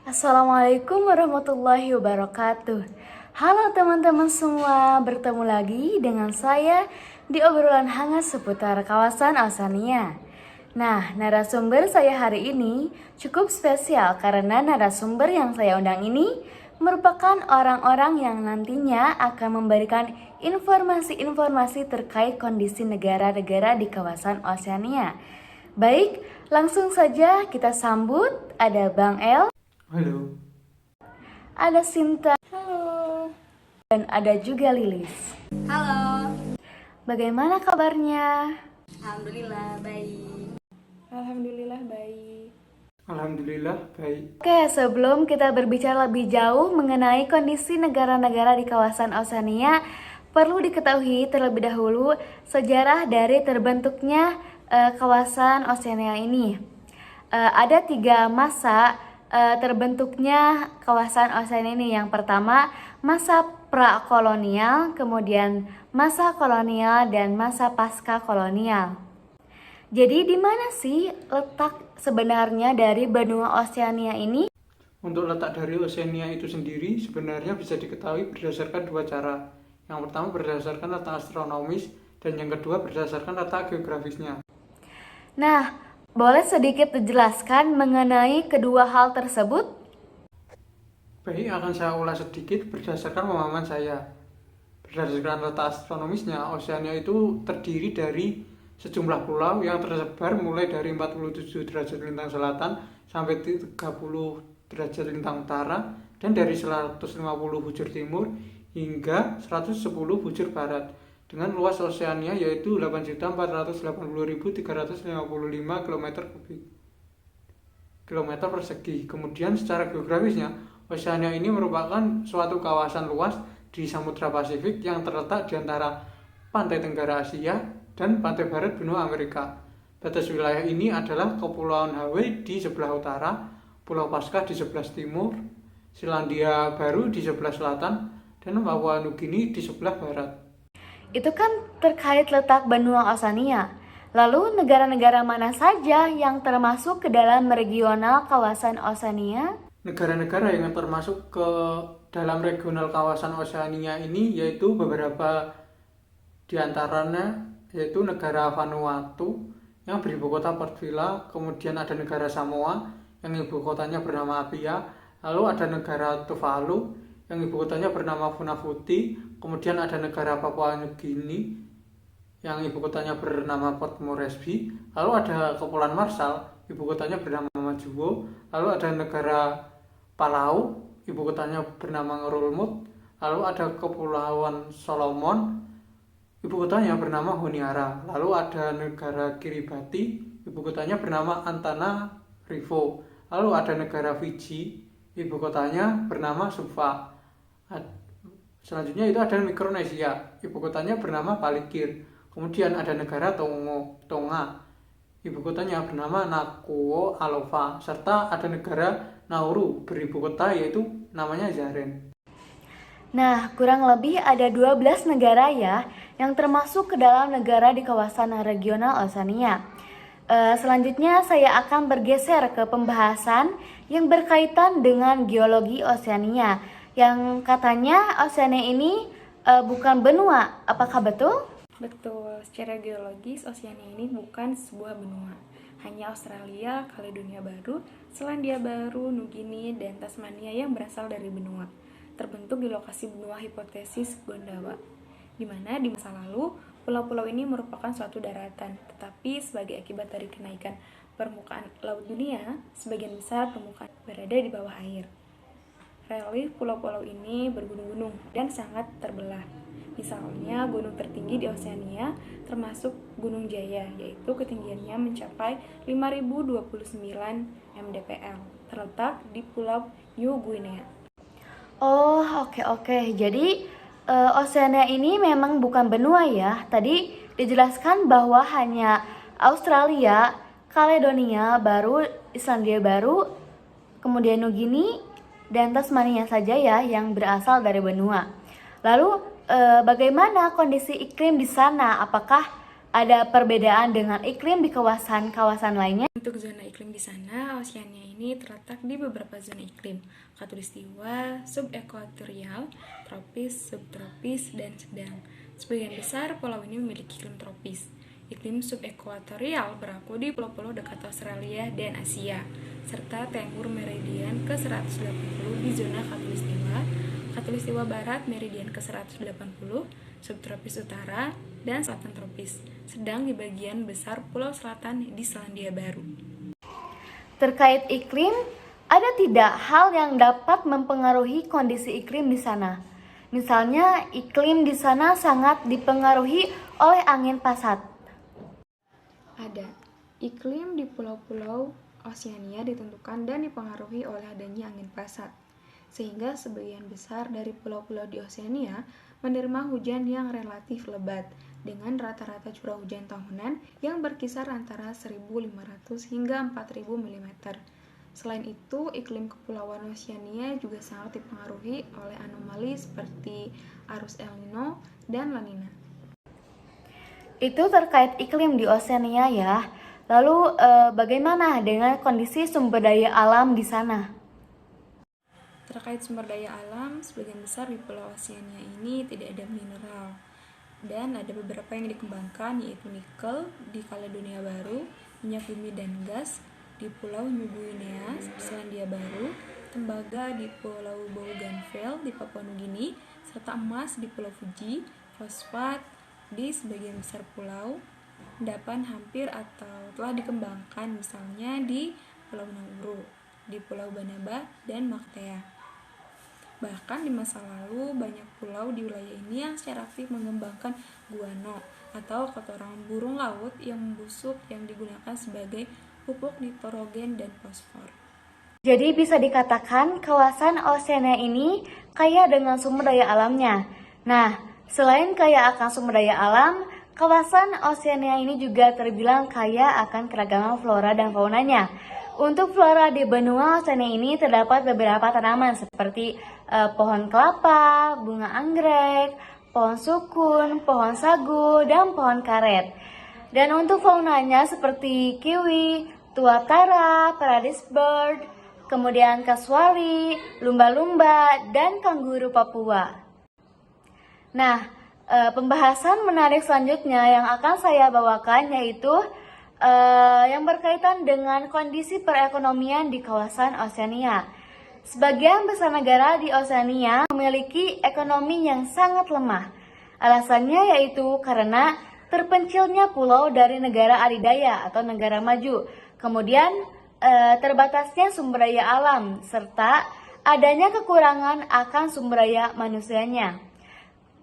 Assalamualaikum warahmatullahi wabarakatuh. Halo teman-teman semua, bertemu lagi dengan saya di obrolan hangat seputar kawasan Oceania. Nah, narasumber saya hari ini cukup spesial karena narasumber yang saya undang ini merupakan orang-orang yang nantinya akan memberikan informasi-informasi terkait kondisi negara-negara di kawasan Oceania. Baik, langsung saja kita sambut, ada Bang El. Halo, Ada Sinta. Halo. Dan ada juga Lilis. Halo, Bagaimana kabarnya? alhamdulillah baik. Alhamdulillah baik. alhamdulillah baik. Oke, sebelum kita berbicara lebih jauh mengenai kondisi negara-negara di kawasan Oceania, perlu diketahui terlebih dahulu sejarah dari terbentuknya kawasan Oceania ini. Ada 3 masa terbentuknya kawasan Oceania ini. Yang pertama, masa prakolonial, kemudian masa kolonial, dan masa pasca kolonial. Jadi di mana sih letak sebenarnya dari benua Oceania ini? Untuk letak dari Oceania itu sendiri sebenarnya bisa diketahui berdasarkan 2 cara. Yang pertama berdasarkan letak astronomis dan yang kedua berdasarkan letak geografisnya. Nah, boleh sedikit dijelaskan mengenai kedua hal tersebut? Baik, akan saya ulas sedikit berdasarkan pemahaman saya. Berdasarkan letak astronomisnya, Oceania itu terdiri dari sejumlah pulau yang tersebar mulai dari 47 derajat lintang selatan sampai 30 derajat lintang utara dan dari 150 bujur timur hingga 110 bujur barat dengan luas Oceania yaitu 8.480.355 km persegi. Kemudian secara geografisnya, Oceania ini merupakan suatu kawasan luas di Samudra Pasifik yang terletak di antara pantai tenggara Asia dan pantai barat benua Amerika. Batas wilayah ini adalah Kepulauan Hawaii di sebelah utara, Pulau Paskah di sebelah timur, Selandia Baru di sebelah selatan, dan Papua Nugini di sebelah barat. Itu kan terkait letak benua Oceania. Lalu negara-negara mana saja yang termasuk ke dalam regional kawasan Oceania? Negara-negara yang termasuk ke dalam regional kawasan Oceania ini yaitu beberapa di antaranya yaitu negara Vanuatu yang beribu kota Port Vila, kemudian ada negara Samoa yang ibu kotanya bernama Apia, lalu ada negara Tuvalu yang ibu kotanya bernama Funafuti, kemudian ada negara Papua Nugini yang ibu kotanya bernama Port Moresby, lalu ada Kepulauan Marshall, ibu kotanya bernama Majuwo, lalu ada negara Palau, ibu kotanya bernama Ngurulmut, lalu ada Kepulauan Solomon, ibu kotanya bernama Honiara, lalu ada negara Kiribati, ibu kotanya bernama Antananarivo, lalu ada negara Fiji, ibu kotanya bernama Suva. Selanjutnya itu ada Mikronesia, ibu kotanya bernama Palikir. Kemudian ada negara Tonga, ibu kotanya bernama Nakuo Alofa, serta ada negara Nauru beribu kota yaitu namanya Zaren. Nah, kurang lebih ada 12 negara ya yang termasuk ke dalam negara di kawasan regional Oceania. Selanjutnya saya akan bergeser ke pembahasan yang berkaitan dengan geologi Oceania, yang katanya Oceania ini bukan benua. Apakah betul? Betul, secara geologis Oceania ini bukan sebuah benua. Hanya Australia, Kaledonia Baru, Selandia Baru, Nugini, dan Tasmania yang berasal dari benua. Terbentuk di lokasi benua hipotesis Gondwana, di mana di masa lalu pulau-pulau ini merupakan suatu daratan, tetapi sebagai akibat dari kenaikan permukaan laut dunia, sebagian besar permukaan berada di bawah air. Relief pulau-pulau ini bergunung-gunung dan sangat terbelah. Misalnya gunung tertinggi di Oceania termasuk Gunung Jaya, yaitu ketinggiannya mencapai 5029 mdpl, terletak di Pulau New Guinea. Oh, oke. Jadi Oceania ini memang bukan benua ya. Tadi dijelaskan bahwa hanya Australia, Kaledonia Baru, Islandia Baru, kemudian Nugini dan Tasmania saja ya yang berasal dari benua. Lalu bagaimana kondisi iklim di sana? Apakah ada perbedaan dengan iklim di kawasan-kawasan lainnya? Untuk zona iklim di sana, Oseania ini terletak di beberapa zona iklim, khatulistiwa, subekuatorial, tropis, subtropis, dan sedang. Sebagian besar pulau ini memiliki iklim tropis. Iklim subekuatorial berlaku di pulau-pulau dekat Australia dan Asia, serta timur meridian ke-180 di zona khatulistiwa, khatulistiwa barat meridian ke-180, subtropis utara, dan selatan tropis, sedang di bagian besar pulau selatan di Selandia Baru. Terkait iklim, ada tidak hal yang dapat mempengaruhi kondisi iklim di sana? Misalnya, iklim di sana sangat dipengaruhi oleh angin pasat. Ada. Iklim di pulau-pulau Oseania ditentukan dan dipengaruhi oleh adanya angin pasat, sehingga sebagian besar dari pulau-pulau di Oseania menerima hujan yang relatif lebat, dengan rata-rata curah hujan tahunan yang berkisar antara 1.500 hingga 4.000 mm. Selain itu, iklim kepulauan Oseania juga sangat dipengaruhi oleh anomali seperti arus El Nino dan La Nina. Itu terkait iklim di Oseania ya. Lalu bagaimana dengan kondisi sumber daya alam di sana? Terkait sumber daya alam, sebagian besar di pulau Oseania ini tidak ada mineral. Dan ada beberapa yang dikembangkan, yaitu nikel di Kaledonia Baru, minyak bumi dan gas di Pulau New Guinea, Selandia Baru, tembaga di Pulau Bougainville di Papua Nugini, serta emas di Pulau Fuji, fosfat di sebagian besar pulau, endapan hampir atau telah dikembangkan misalnya di Pulau Nauru, di Pulau Banaba, dan Mactea. Bahkan di masa lalu, banyak pulau di wilayah ini yang secara aktif mengembangkan guano atau kotoran burung laut yang membusuk yang digunakan sebagai pupuk nitrogen dan fosfor. Jadi bisa dikatakan kawasan Oseania ini kaya dengan sumber daya alamnya. Nah, selain kaya akan sumber daya alam, kawasan Oseania ini juga terbilang kaya akan keragaman flora dan faunanya. Untuk flora di benua Oseania ini terdapat beberapa tanaman seperti pohon kelapa, bunga anggrek, pohon sukun, pohon sagu, dan pohon karet. Dan untuk faunanya seperti kiwi, tuatara, paradise bird, kemudian kasuari, lumba-lumba, dan kanguru Papua. Nah, pembahasan menarik selanjutnya yang akan saya bawakan yaitu yang berkaitan dengan kondisi perekonomian di kawasan Oseania. Sebagian besar negara di Oseania memiliki ekonomi yang sangat lemah. Alasannya yaitu karena terpencilnya pulau dari negara adidaya atau negara maju, kemudian terbatasnya sumber daya alam, serta adanya kekurangan akan sumber daya manusianya.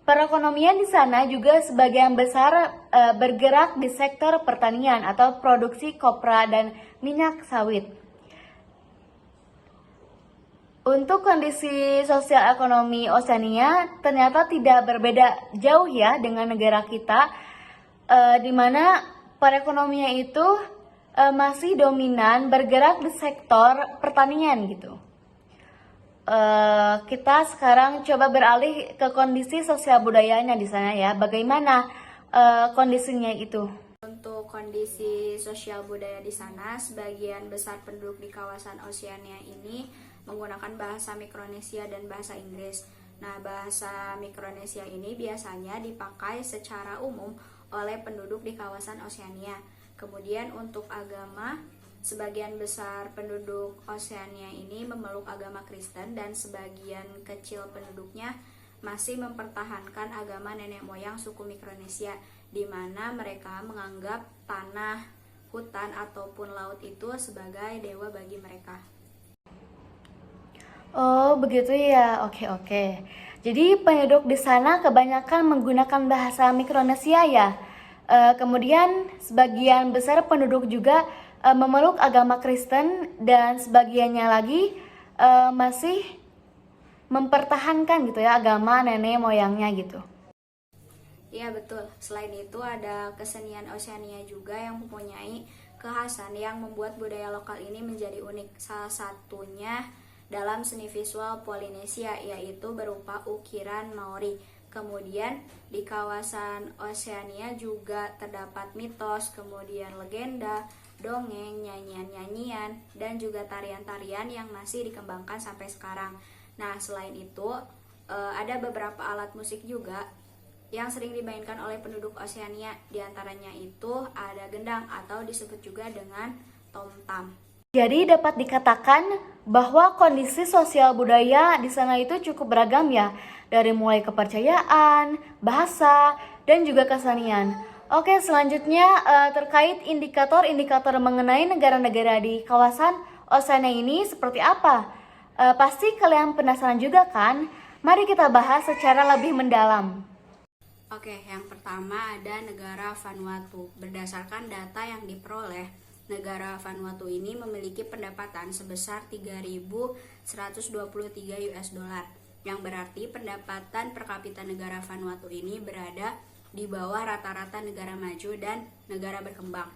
Perekonomian di sana juga sebagian besar bergerak di sektor pertanian atau produksi kopra dan minyak sawit. Untuk kondisi sosial ekonomi Oseania ternyata tidak berbeda jauh ya dengan negara kita, di mana perekonomian itu masih dominan bergerak di sektor pertanian gitu. Kita sekarang coba beralih ke kondisi sosial budayanya di sana ya. Bagaimana kondisinya itu? Untuk kondisi sosial budaya di sana, sebagian besar penduduk di kawasan Oseania ini menggunakan bahasa Mikronesia dan bahasa Inggris. Nah, bahasa Mikronesia ini biasanya dipakai secara umum oleh penduduk di kawasan Oseania. Kemudian untuk agama, sebagian besar penduduk Oseania ini memeluk agama Kristen dan sebagian kecil penduduknya masih mempertahankan agama nenek moyang suku Mikronesia, di mana mereka menganggap tanah, hutan, ataupun laut itu sebagai dewa bagi mereka. Oh, begitu ya. Oke. Jadi penduduk di sana kebanyakan menggunakan bahasa Mikronesia ya. Kemudian sebagian besar penduduk juga memeluk agama Kristen dan sebagiannya lagi masih mempertahankan gitu ya agama nenek moyangnya gitu. Iya betul. Selain itu ada kesenian Oseania juga yang mempunyai kekhasan yang membuat budaya lokal ini menjadi unik. Salah satunya dalam seni visual Polinesia, yaitu berupa ukiran Maori. Kemudian di kawasan Oseania juga terdapat mitos, kemudian legenda, dongeng, nyanyian-nyanyian, dan juga tarian-tarian yang masih dikembangkan sampai sekarang. Nah, selain itu ada beberapa alat musik juga yang sering dimainkan oleh penduduk Oseania. Di antaranya itu ada gendang atau disebut juga dengan tomtam. Jadi dapat dikatakan bahwa kondisi sosial budaya di sana itu cukup beragam ya, dari mulai kepercayaan, bahasa, dan juga kesenian. Oke, selanjutnya terkait indikator-indikator mengenai negara-negara di kawasan Oseania ini seperti apa? Pasti kalian penasaran juga kan? Mari kita bahas secara lebih mendalam. Oke, yang pertama ada negara Vanuatu. Berdasarkan data yang diperoleh, negara Vanuatu ini memiliki pendapatan sebesar 3.123 US dollar, yang berarti pendapatan per kapita negara Vanuatu ini berada di bawah rata-rata negara maju dan negara berkembang.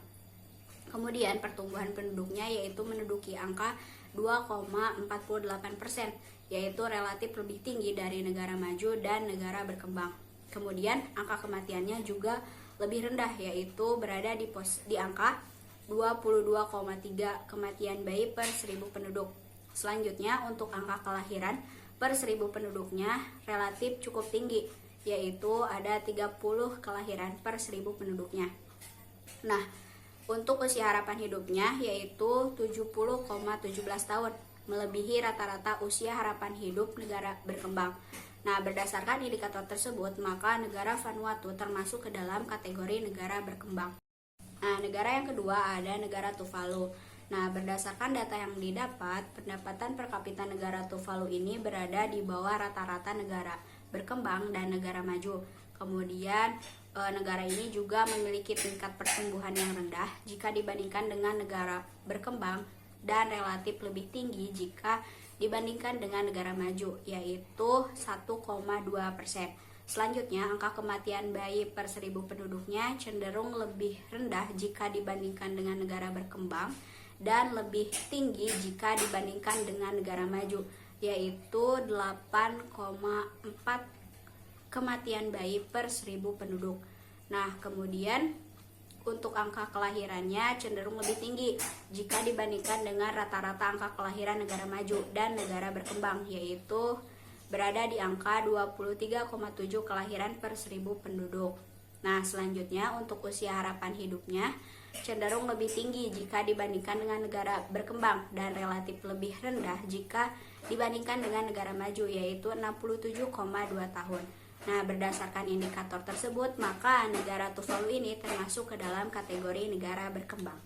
Kemudian pertumbuhan penduduknya yaitu menduduki angka 2,48%, yaitu relatif lebih tinggi dari negara maju dan negara berkembang. Kemudian angka kematiannya juga lebih rendah, yaitu berada di angka 22,3 kematian bayi per 1000 penduduk. Selanjutnya untuk angka kelahiran per 1000 penduduknya relatif cukup tinggi, yaitu ada 30 kelahiran per 1000 penduduknya. Nah, untuk usia harapan hidupnya yaitu 70,17 tahun, melebihi rata-rata usia harapan hidup negara berkembang. Nah, berdasarkan indikator tersebut, maka negara Vanuatu termasuk ke dalam kategori negara berkembang. Nah, negara yang kedua ada negara Tuvalu. Nah, berdasarkan data yang didapat, pendapatan per kapita negara Tuvalu ini berada di bawah rata-rata negara berkembang dan negara maju. Kemudian, negara ini juga memiliki tingkat pertumbuhan yang rendah jika dibandingkan dengan negara berkembang dan relatif lebih tinggi jika dibandingkan dengan negara maju, yaitu 1,2%. Selanjutnya, angka kematian bayi per 1000 penduduknya cenderung lebih rendah jika dibandingkan dengan negara berkembang dan lebih tinggi jika dibandingkan dengan negara maju, yaitu 8,4 kematian bayi per 1000 penduduk. Nah, kemudian untuk angka kelahirannya cenderung lebih tinggi jika dibandingkan dengan rata-rata angka kelahiran negara maju dan negara berkembang, yaitu berada di angka 23,7 kelahiran per 1000 penduduk. Nah, selanjutnya untuk usia harapan hidupnya cenderung lebih tinggi jika dibandingkan dengan negara berkembang dan relatif lebih rendah jika dibandingkan dengan negara maju, yaitu 67,2 tahun. Nah, berdasarkan indikator tersebut, maka negara Tuvalu ini termasuk ke dalam kategori negara berkembang.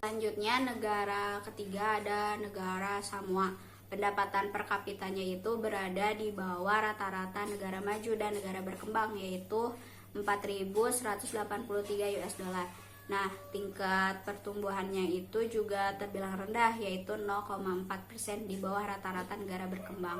Selanjutnya, negara ketiga ada negara Samoa. Pendapatan per kapitanya itu berada di bawah rata-rata negara maju dan negara berkembang, yaitu 4.183 US dollar. Nah, tingkat pertumbuhannya itu juga terbilang rendah, yaitu 0,4% di bawah rata-rata negara berkembang.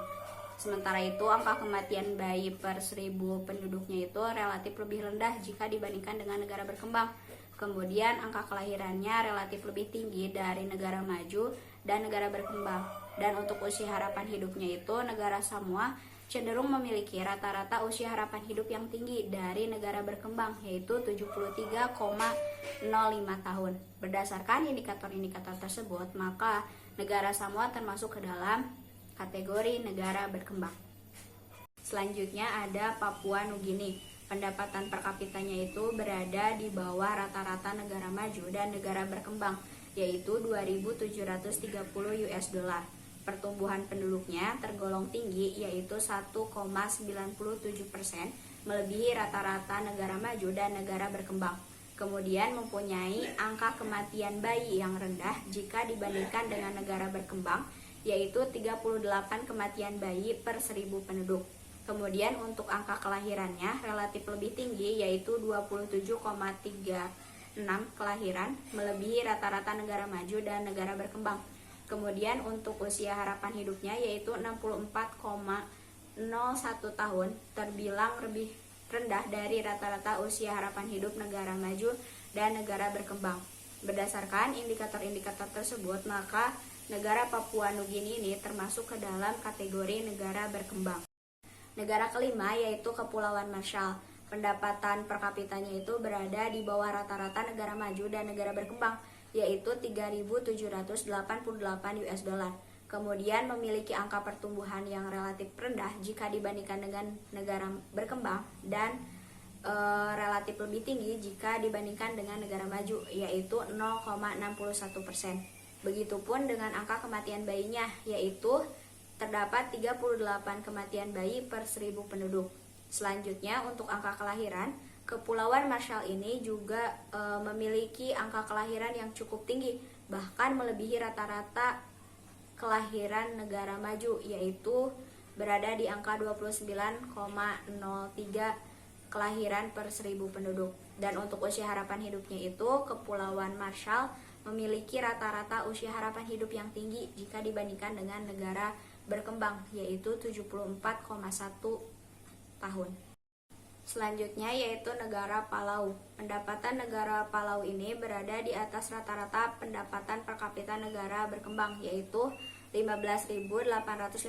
Sementara itu, angka kematian bayi per 1000 penduduknya itu relatif lebih rendah jika dibandingkan dengan negara berkembang. Kemudian, angka kelahirannya relatif lebih tinggi dari negara maju dan negara berkembang. Dan untuk usia harapan hidupnya itu, negara Samoa cenderung memiliki rata-rata usia harapan hidup yang tinggi dari negara berkembang, yaitu 73,05 tahun. Berdasarkan indikator-indikator tersebut, maka negara Samoa termasuk ke dalam kategori negara berkembang. Selanjutnya ada Papua Nugini. Pendapatan per kapitanya itu berada di bawah rata-rata negara maju dan negara berkembang, yaitu 2.730 US dollar. Pertumbuhan penduduknya tergolong tinggi, yaitu 1,97%, melebihi rata-rata negara maju dan negara berkembang. Kemudian mempunyai angka kematian bayi yang rendah jika dibandingkan dengan negara berkembang, yaitu 38 kematian bayi per 1000 penduduk. Kemudian untuk angka kelahirannya relatif lebih tinggi, yaitu 27,36 kelahiran, melebihi rata-rata negara maju dan negara berkembang. Kemudian untuk usia harapan hidupnya yaitu 64,01 tahun, terbilang lebih rendah dari rata-rata usia harapan hidup negara maju dan negara berkembang. Berdasarkan indikator-indikator tersebut, maka negara Papua Nugini ini termasuk ke dalam kategori negara berkembang. Negara kelima yaitu Kepulauan Marshall. Pendapatan per kapitanya itu berada di bawah rata-rata negara maju dan negara berkembang, yaitu 3.788 US dollar. Kemudian memiliki angka pertumbuhan yang relatif rendah jika dibandingkan dengan negara berkembang dan relatif lebih tinggi jika dibandingkan dengan negara maju, yaitu 0,61%. Begitupun dengan angka kematian bayinya, yaitu terdapat 38 kematian bayi per 1.000 penduduk. Selanjutnya untuk angka kelahiran, Kepulauan Marshall ini juga memiliki angka kelahiran yang cukup tinggi, bahkan melebihi rata-rata kelahiran negara maju, yaitu berada di angka 29,03 kelahiran per 1.000 penduduk. Dan untuk usia harapan hidupnya itu, Kepulauan Marshall memiliki rata-rata usia harapan hidup yang tinggi jika dibandingkan dengan negara berkembang, yaitu 74,1 tahun. Selanjutnya yaitu negara Palau. Pendapatan negara Palau ini berada di atas rata-rata pendapatan per kapita negara berkembang, yaitu 15.859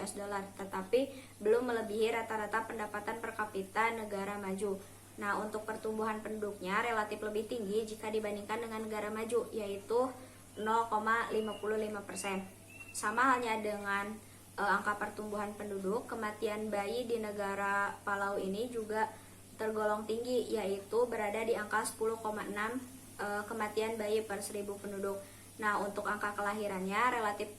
US dollar, tetapi belum melebihi rata-rata pendapatan per kapita negara maju. Nah, untuk pertumbuhan penduduknya relatif lebih tinggi jika dibandingkan dengan negara maju, yaitu 0,55%. Sama halnya dengan angka pertumbuhan penduduk, kematian bayi di negara Palau ini juga tergolong tinggi, yaitu berada di angka 10,6 kematian bayi per 1.000 penduduk. Nah, untuk angka kelahirannya relatif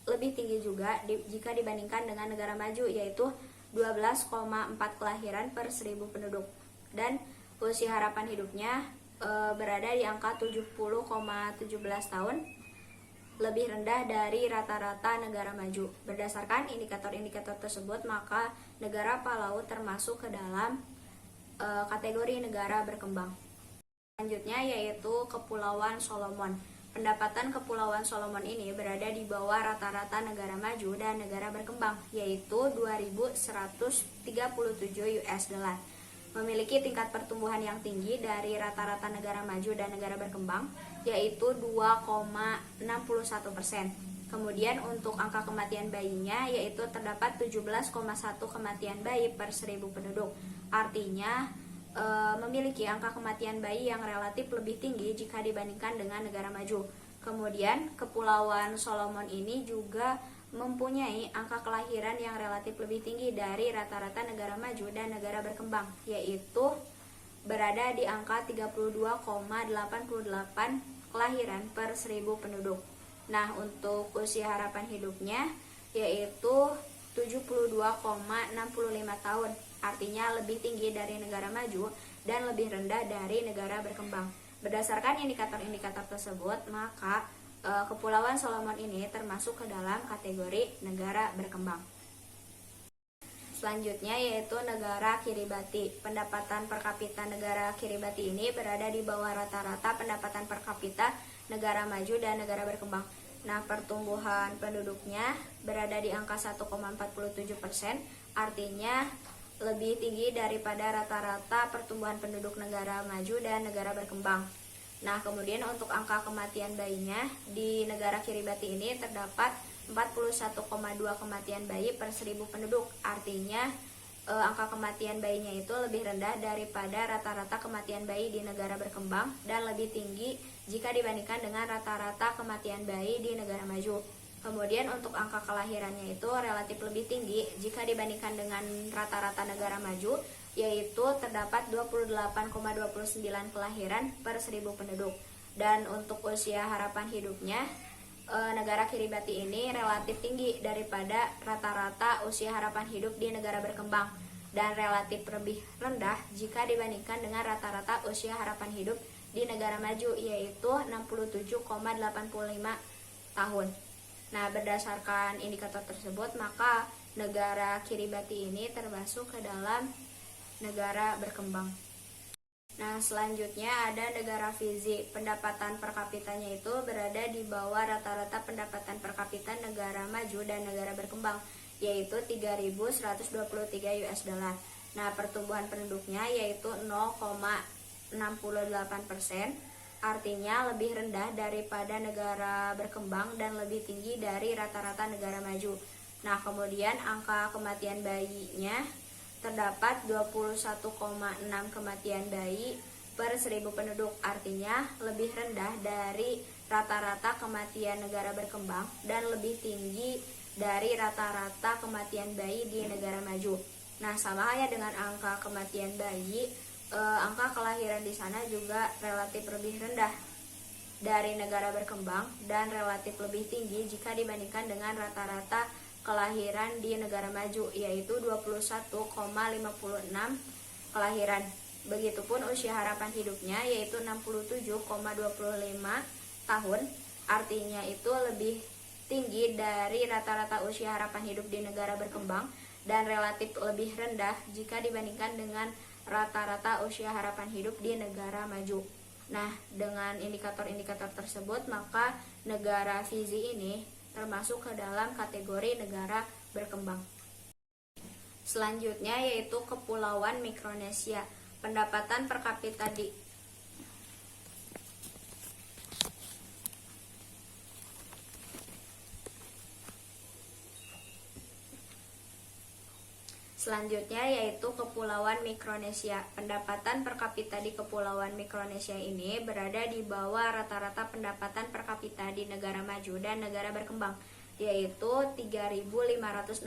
lebih tinggi juga jika dibandingkan dengan negara maju, yaitu 12,4 kelahiran per 1.000 penduduk. Dan usia harapan hidupnya berada di angka 70,17 tahun, lebih rendah dari rata-rata negara maju. Berdasarkan indikator-indikator tersebut, maka negara Palau termasuk ke dalam kategori negara berkembang. Selanjutnya yaitu Kepulauan Solomon. Pendapatan Kepulauan Solomon ini berada di bawah rata-rata negara maju dan negara berkembang, yaitu 2.137 US dollar. Memiliki tingkat pertumbuhan yang tinggi dari rata-rata negara maju dan negara berkembang, yaitu 2,61%. Kemudian untuk angka kematian bayinya, yaitu terdapat 17,1 kematian bayi per 1.000 penduduk. Artinya memiliki angka kematian bayi yang relatif lebih tinggi jika dibandingkan dengan negara maju. Kemudian Kepulauan Solomon ini juga mempunyai angka kelahiran yang relatif lebih tinggi dari rata-rata negara maju dan negara berkembang, yaitu berada di angka 32,88 kelahiran per 1.000 penduduk. Nah, untuk usia harapan hidupnya yaitu 72,65 tahun, artinya lebih tinggi dari negara maju dan lebih rendah dari negara berkembang. Berdasarkan indikator-indikator tersebut, maka Kepulauan Solomon ini termasuk ke dalam kategori negara berkembang. Selanjutnya yaitu negara Kiribati. Pendapatan per kapita negara Kiribati ini berada di bawah rata-rata pendapatan per kapita negara maju dan negara berkembang. Nah, pertumbuhan penduduknya berada di angka 1,47%, artinya lebih tinggi daripada rata-rata pertumbuhan penduduk negara maju dan negara berkembang. Nah, kemudian untuk angka kematian bayinya di negara Kiribati ini terdapat 41,2 kematian bayi per 1.000 penduduk. Artinya angka kematian bayinya itu lebih rendah daripada rata-rata kematian bayi di negara berkembang dan lebih tinggi jika dibandingkan dengan rata-rata kematian bayi di negara maju. Kemudian untuk angka kelahirannya itu relatif lebih tinggi jika dibandingkan dengan rata-rata negara maju, yaitu terdapat 28,29 kelahiran per 1.000 penduduk. Dan untuk usia harapan hidupnya, negara Kiribati ini relatif tinggi daripada rata-rata usia harapan hidup di negara berkembang dan relatif lebih rendah jika dibandingkan dengan rata-rata usia harapan hidup di negara maju, yaitu 67,85 tahun. Nah, berdasarkan indikator tersebut, maka negara Kiribati ini termasuk ke dalam negara berkembang. Nah, selanjutnya ada negara Fiji. Pendapatan per kapitanya itu berada di bawah rata-rata pendapatan per kapita negara maju dan negara berkembang, yaitu 3.123 US dollar. Nah, pertumbuhan penduduknya yaitu 0,68%, artinya lebih rendah daripada negara berkembang dan lebih tinggi dari rata-rata negara maju. Nah, kemudian angka kematian bayinya terdapat 21,6 kematian bayi per 1000 penduduk, artinya lebih rendah dari rata-rata kematian negara berkembang dan lebih tinggi dari rata-rata kematian bayi di negara maju. Nah, sama halnya dengan angka kematian bayi, angka kelahiran di sana juga relatif lebih rendah dari negara berkembang dan relatif lebih tinggi jika dibandingkan dengan rata-rata kelahiran di negara maju, yaitu 21,56 kelahiran. Begitupun usia harapan hidupnya, yaitu 67,25 tahun, artinya itu lebih tinggi dari rata-rata usia harapan hidup di negara berkembang dan relatif lebih rendah jika dibandingkan dengan rata-rata usia harapan hidup di negara maju. Nah, dengan indikator-indikator tersebut, maka negara Fiji ini termasuk ke dalam kategori negara berkembang. Selanjutnya yaitu Kepulauan Mikronesia. Pendapatan per kapita di Selanjutnya yaitu Kepulauan Mikronesia. Pendapatan per kapita di Kepulauan Mikronesia ini berada di bawah rata-rata pendapatan per kapita di negara maju dan negara berkembang, yaitu 3.568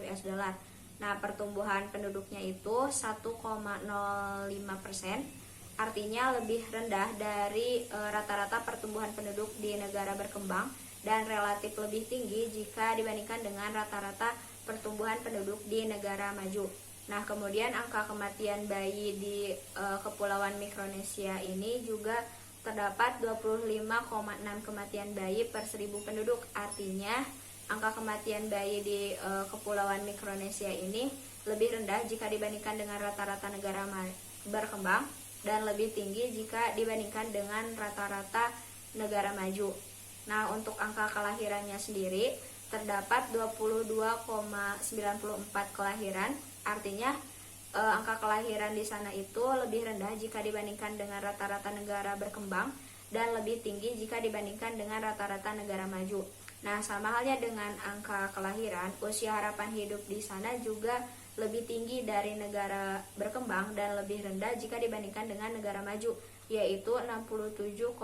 US dollar. Nah, pertumbuhan penduduknya itu 1,05%, artinya lebih rendah dari rata-rata pertumbuhan penduduk di negara berkembang dan relatif lebih tinggi jika dibandingkan dengan rata-rata pertumbuhan penduduk di negara maju. Nah, kemudian angka kematian bayi di Kepulauan Mikronesia ini juga terdapat 25,6 kematian bayi per 1000 penduduk. Artinya, angka kematian bayi di Kepulauan Mikronesia ini lebih rendah jika dibandingkan dengan rata-rata negara berkembang dan lebih tinggi jika dibandingkan dengan rata-rata negara maju. Nah, untuk angka kelahirannya sendiri terdapat 22,94 kelahiran, artinya angka kelahiran di sana itu lebih rendah jika dibandingkan dengan rata-rata negara berkembang dan lebih tinggi jika dibandingkan dengan rata-rata negara maju. Nah, sama halnya dengan angka kelahiran, usia harapan hidup di sana juga lebih tinggi dari negara berkembang dan lebih rendah jika dibandingkan dengan negara maju, yaitu 67,62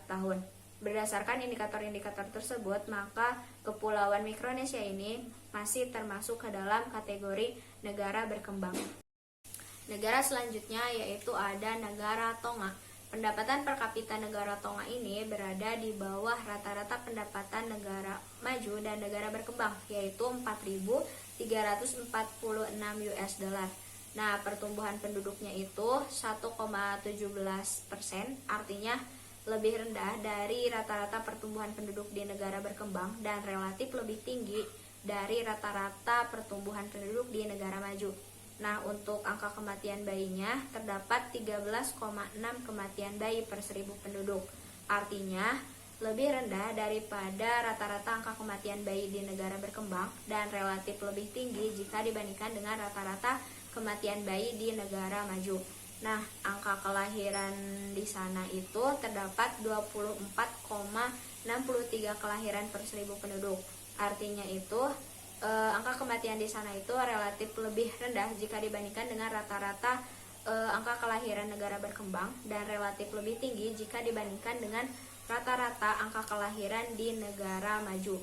tahun. Berdasarkan indikator-indikator tersebut, maka Kepulauan Mikronesia ini masih termasuk ke dalam kategori negara berkembang. Negara selanjutnya yaitu ada negara Tonga. Pendapatan per kapita negara Tonga ini berada di bawah rata-rata pendapatan negara maju dan negara berkembang, yaitu 4.346 US dollar. Nah, pertumbuhan penduduknya itu 1,17%, artinya lebih rendah dari rata-rata pertumbuhan penduduk di negara berkembang dan relatif lebih tinggi dari rata-rata pertumbuhan penduduk di negara maju. Nah, untuk angka kematian bayinya terdapat 13,6 kematian bayi per 1000 penduduk. Artinya, lebih rendah daripada rata-rata angka kematian bayi di negara berkembang dan relatif lebih tinggi jika dibandingkan dengan rata-rata kematian bayi di negara maju. Nah, angka kelahiran di sana itu terdapat 24,63 kelahiran per 1000 penduduk. Artinya itu angka kematian di sana itu relatif lebih rendah jika dibandingkan dengan rata-rata angka kelahiran negara berkembang dan relatif lebih tinggi jika dibandingkan dengan rata-rata angka kelahiran di negara maju.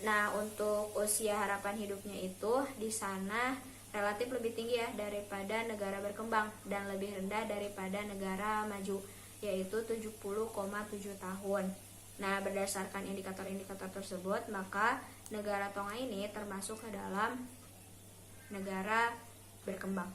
Nah, untuk usia harapan hidupnya itu di sana relatif lebih tinggi ya daripada negara berkembang dan lebih rendah daripada negara maju, yaitu 70,7 tahun. Nah, berdasarkan indikator-indikator tersebut, maka negara Tonga ini termasuk ke dalam negara berkembang.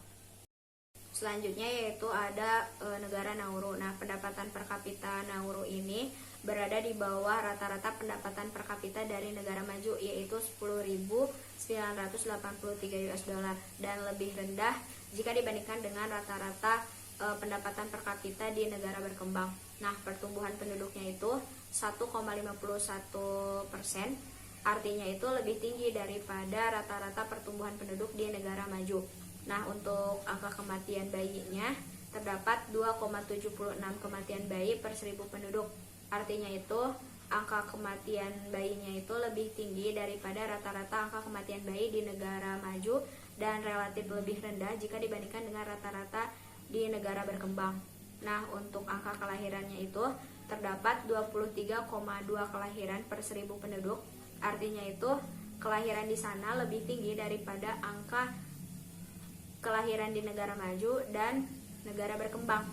Selanjutnya yaitu ada negara Nauru. Nah, pendapatan per kapita Nauru ini berada di bawah rata-rata pendapatan per kapita dari negara maju, yaitu 10.983 US dollar dan lebih rendah jika dibandingkan dengan rata-rata pendapatan per kapita di negara berkembang. Nah, pertumbuhan penduduknya itu 1,51%, artinya itu lebih tinggi daripada rata-rata pertumbuhan penduduk di negara maju. Nah, untuk angka kematian bayinya terdapat 2,76 kematian bayi per 1000 penduduk. Artinya itu angka kematian bayinya itu lebih tinggi daripada rata-rata angka kematian bayi di negara maju dan relatif lebih rendah jika dibandingkan dengan rata-rata di negara berkembang. Nah, untuk angka kelahirannya itu terdapat 23,2 kelahiran per 1000 penduduk. Artinya itu kelahiran di sana lebih tinggi daripada angka kelahiran di negara maju dan negara berkembang.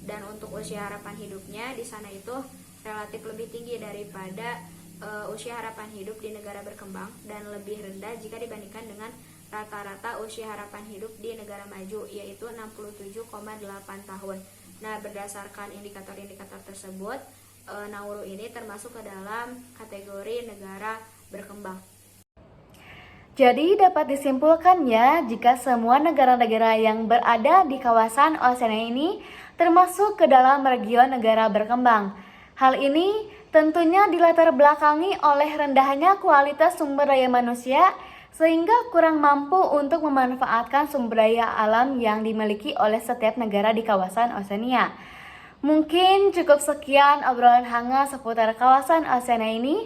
Dan untuk usia harapan hidupnya di sana itu relatif lebih tinggi daripada usia harapan hidup di negara berkembang dan lebih rendah jika dibandingkan dengan rata-rata usia harapan hidup di negara maju, yaitu 67,8 tahun. Nah, berdasarkan indikator-indikator tersebut, Nauru ini termasuk ke dalam kategori negara berkembang. Jadi dapat disimpulkannya jika semua negara-negara yang berada di kawasan Oseania ini termasuk ke dalam region negara berkembang. Hal ini tentunya dilatar belakangi oleh rendahnya kualitas sumber daya manusia sehingga kurang mampu untuk memanfaatkan sumber daya alam yang dimiliki oleh setiap negara di kawasan Oseania. Mungkin cukup sekian obrolan hangat seputar kawasan Oseania ini.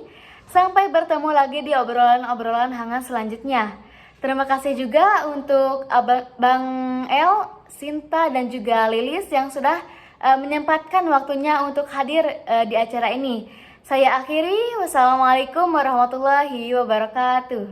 Sampai bertemu lagi di obrolan-obrolan hangat selanjutnya. Terima kasih juga untuk Bang El, Sinta, dan juga Lilis yang sudah menyempatkan waktunya untuk hadir di acara ini. Saya akhiri, wassalamualaikum warahmatullahi wabarakatuh.